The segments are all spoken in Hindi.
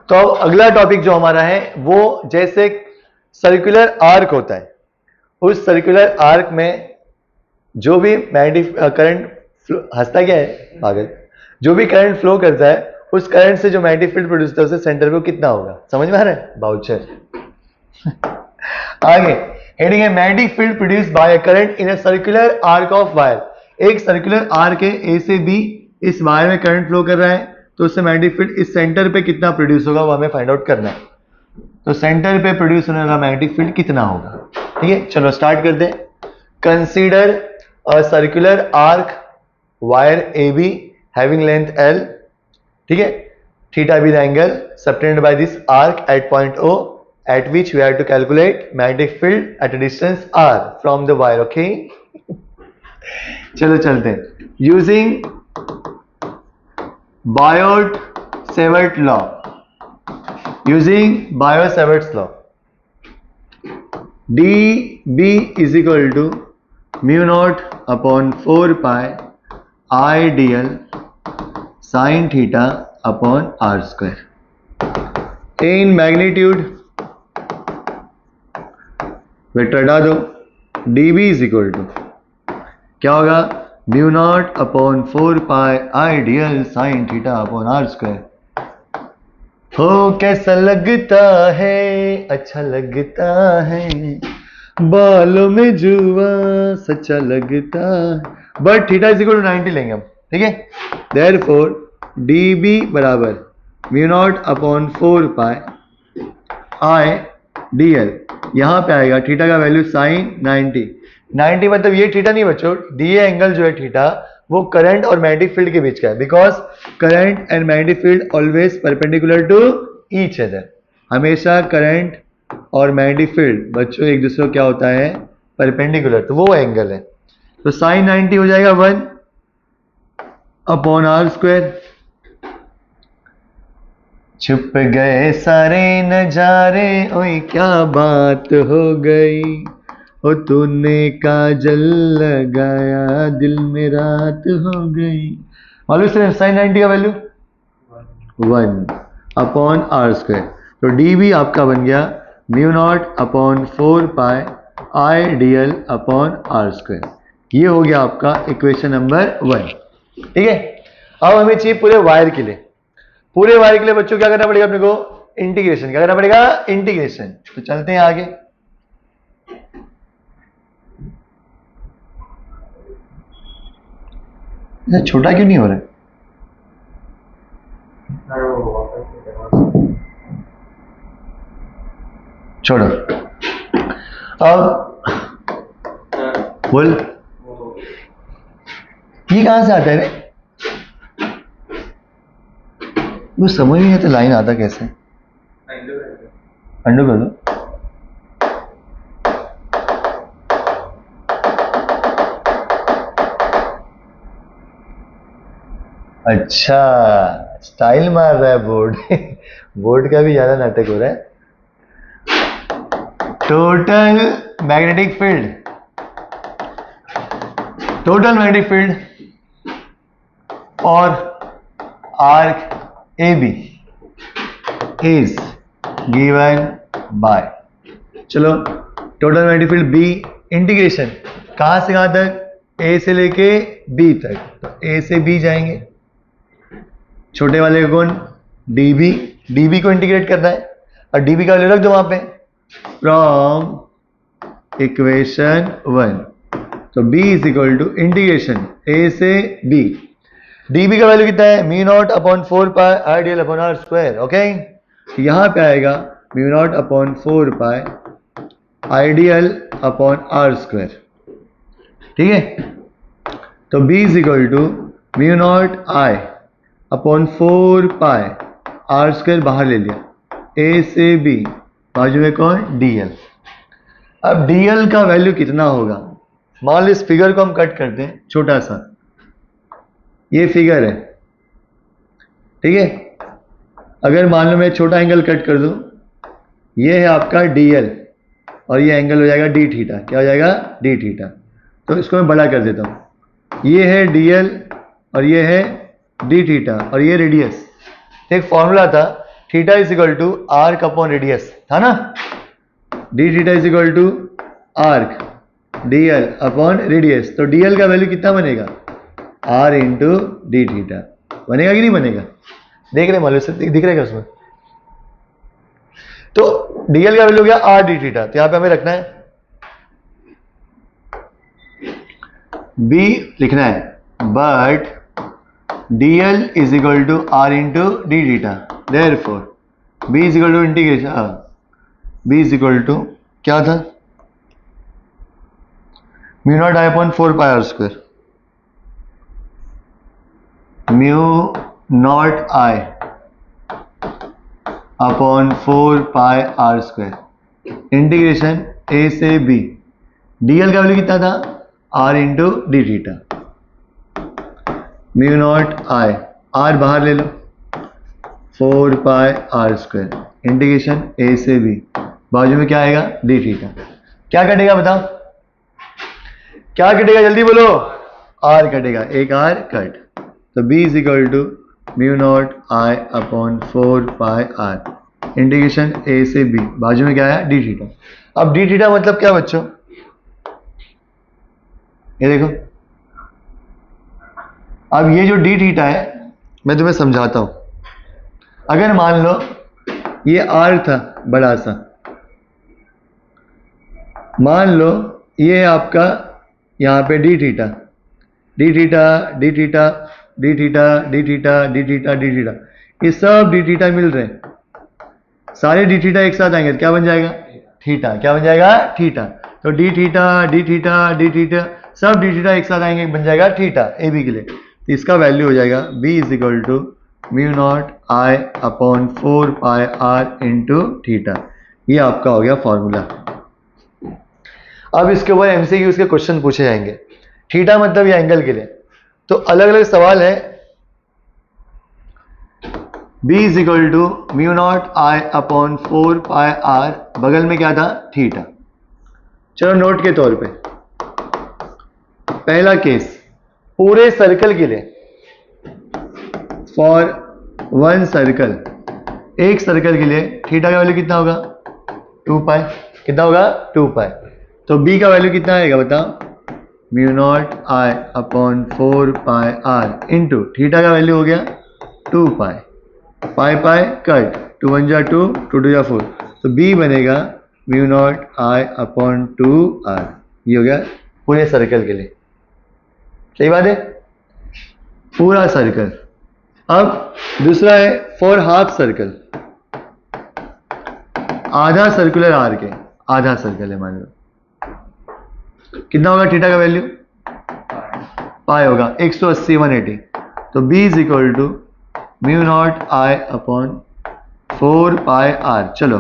तो अब अगला टॉपिक जो हमारा है वो जैसे सर्कुलर आर्क होता है, उस सर्कुलर आर्क में जो भी मैग्नेटिक करंट हंसता क्या है पागल, जो भी करंट फ्लो करता है उस करंट से जो मैग्नेटिक फील्ड प्रोड्यूस होता है उससे सेंटर पे कितना होगा, समझ में आ रहा है बाउचर। आगे हेडिंग है magnetic field produce by a current in a circular arc of wire. एक सर्कुलर आर्क है ए से बी, इस वायर में करंट फ्लो कर रहा है तो उससे मैग्नेटिक फील्ड इस सेंटर पे कितना प्रोड्यूस होगा वो हमें फाइंड आउट करना है। तो सेंटर पे प्रोड्यूस होने वाला मैग्नेटिक फील्ड कितना होगा, ठीक है। चलो स्टार्ट करते हैं। Consider a circular arc wire A be having length L, ठीक है, theta be the angle subtended by this arc eight point O at which we have to calculate magnetic field at a distance r from the wire, okay। चलो चलते हैं। Using Biot-Savart law, using bio-Savart's law dB is equal to mu naught upon 4 pi I dl sin theta upon r square. In magnitude vector हटा दो, dB इज इक्वल टू क्या होगा, mu naught upon 4 pi I dl sin theta upon r square. हो कैसा लगता है, अच्छा लगता है, बालों में जुआ सच्चा लगता है, but theta is equal to 90 लेंगे हम, ठीक है। देयरफॉर dB बराबर mu naught upon 4 pi I dl, यहां पे आएगा थीटा का वैल्यू साइन 90 मतलब ये थीटा नहीं बच्चों, दिए एंगल जो है थीटा वो करंट और मैग्नेटिक फील्ड के बीच का है, because current and magnetic field always perpendicular to each other. हमेशा करंट और मैग्नेटिक फील्ड बच्चों एक दूसरे को क्या होता है, परपेंडिकुलर, तो वो एंगल है। तो साइन 90 हो जाएगा 1 अपॉन r स्क्वायर। छुप गए सारे नजारे, ओए क्या बात हो गई, ओ तूने काजल लगाया दिल में रात हो गई। मालूम है साइन 90 का वैल्यू 1 अपॉन r स्क्वायर। तो dB आपका बन गया mu naught upon 4 pi I dl upon r square. ये हो गया आपका इक्वेशन नंबर 1, ठीक है। अब हमें चाहिए पूरे वायर के लिए, पूरे वायर के लिए बच्चों क्या करना पड़ेगा अपने को, इंटीग्रेशन। क्या करना पड़ेगा, इंटीग्रेशन। तो चलते हैं आगे। छोटा क्यों नहीं हो रहा है, छोड़ो। अब बोल, ये कहां से आता है रे, वो समझ नहीं आता लाइन आता कैसे, अंडू कर दो। अच्छा स्टाइल मार रहा है बोर्ड बोर्ड का भी ज्यादा नाटक हो रहा है। Total magnetic field, total magnetic field और arc AB is given by, चलो total magnetic field B, integration कहां से कहां तक, A से लेके B तक, तो A से B जाएंगे, छोटे वाले का कौन, dB को इंटीग्रेट करना है और dB का वैल्यू रख दो वहां पे फ्रॉम इक्वेशन 1। तो B is equal to integration A से B, dB का वैल्यू कितना है, mu naught upon 4 pi I dl upon r square, okay. यहां पे आएगा mu naught upon 4 pi I dl upon r square, ठीक है। तो B is equal to mu naught I upon 4 pi r square बाहर ले लिया, A से B, बाजू में कौन, dl। अब dl का वैल्यू कितना होगा, मान लो इस फिगर को हम कट करते हैं, छोटा सा ये फिगर है, ठीक है। अगर मान लो मैं छोटा एंगल कट कर दूं, ये है आपका dl और ये एंगल हो जाएगा d थीटा, क्या हो जाएगा, d थीटा। तो इसको मैं बड़ा कर देता हूं, ये है dl और ये है d थीटा और ये रेडियस। एक फॉर्मूला था theta is equal to arc upon radius था ना, d theta is equal to arc dl upon radius. तो dl का वैल्यू कितना बनेगा, r इंटू डी थीटा। बनेगा कि नहीं बनेगा, देख रहे मालूम से दिख रहा है उसमें। तो dl का वैल्यू हो गया r डी थीटा, तो यहां पे हमें रखना है b लिखना है, but dl is equal to r into d theta. Therefore b is equal to integration, b is equal to क्या था, mu naught I upon 4 pi r square, mu naught I upon 4 pi r square integration a से b। dl का वैल्यू कितना था, r into d theta, mu naught I, r बाहर ले लो, 4 pi r square integration a से b, बाजू में क्या आएगा डी थीटा। क्या कटेगा बताओ, क्या कटेगा जल्दी बोलो, r कटेगा, एक r कट। तो b is equal to mu naught I upon 4 pi r integration a से b, बाजू में क्या आया डी थीटा। अब डी थीटा मतलब क्या बच्चों, ये देखो, अब ये जो डी थीटा है मैं तुम्हें समझाता हूं। अगर मान लो ये r था बड़ा सा, मान लो ये आपका यहाँ पे D theta, D theta, D theta, D theta, D theta, D theta, D theta, ये सब डी थीटा मिल रहे हैं, सारे डी थीटा एक साथ आएंगे तो क्या बन जाएगा थीटा, क्या बन जाएगा थीटा। तो D theta, D theta, D theta, सब डी थीटा एक साथ आएंगे बन जाएगा थीटा ए बी के लिए। तो इसका वैल्यू हो जाएगा b is equal to mu naught I upon 4 pi r into theta. ये आपका हो गया फॉर्मूला। अब इसके ऊपर एमसीक्यूज के क्वेश्चन पूछे जाएंगे। थीटा मतलब ये एंगल के लिए, तो अलग अलग सवाल है। b is equal to mu naught I upon 4 pi r, बगल में क्या था थीटा। चलो नोट के तौर पे, पहला केस पूरे सर्कल के लिए, फॉर वन सर्कल, एक सर्कल के लिए थीटा का वैल्यू कितना होगा 2 पाई, कितना होगा 2 पाई। तो b का वैल्यू कितना आएगा बताओ, mu naught I upon 4 pi r into theta का वैल्यू हो गया 2 पाई, पाई पाई कट, 2 1 जा 2, 2 2 जा 4, तो b बनेगा mu naught I upon 2 r. ये हो गया पूरे सर्कल के लिए, सही बात है, पूरा सर्कल। अब दूसरा है फॉर हाफ सर्कल, आधा सर्कुलर आर के, आधा सर्कल है मान लो, कितना होगा थीटा का वैल्यू पाई होगा 180 180। तो b is equal to mu naught I upon 4 pi r, चलो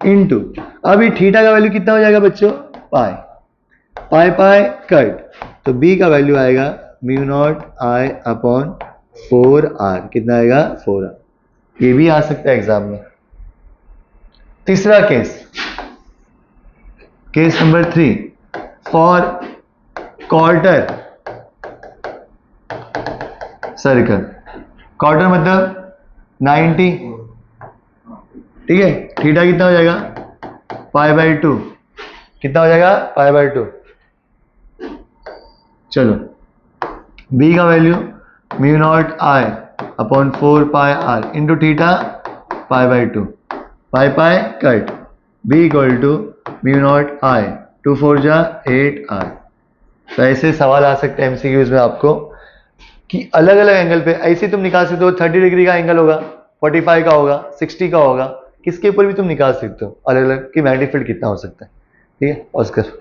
इनटू, अभी थीटा का वैल्यू कितना हो जाएगा बच्चों पाई, पाई पाई कट, तो b का वैल्यू आएगा mu naught I upon 4 r, कितना आएगा 4 आर। ये भी आ सकता है एग्जाम में। तीसरा case, case number 3, for quarter circle, quarter मतलब 90, ठीक है, थीटा कितना हो जाएगा पाई बाई 2, कितना हो जाएगा पाई बाई 2। चलो b का value mu naught I upon 4 pi r into theta pi by 2, pi pi cut, b equal to mu naught I 2 4 जा 8 आर। तो ऐसे सवाल आ सकते हैं एमसीक्यूज में आपको कि अलग अलग एंगल पे, ऐसे तुम निकाल सकते हो 30 डिग्री का एंगल होगा, 45 का होगा, 60 का होगा, किसके ऊपर भी तुम निकाल सकते हो अलग अलग कि मैग्नीफिक कितना हो सकता है। ठीक है, ऑस्कर।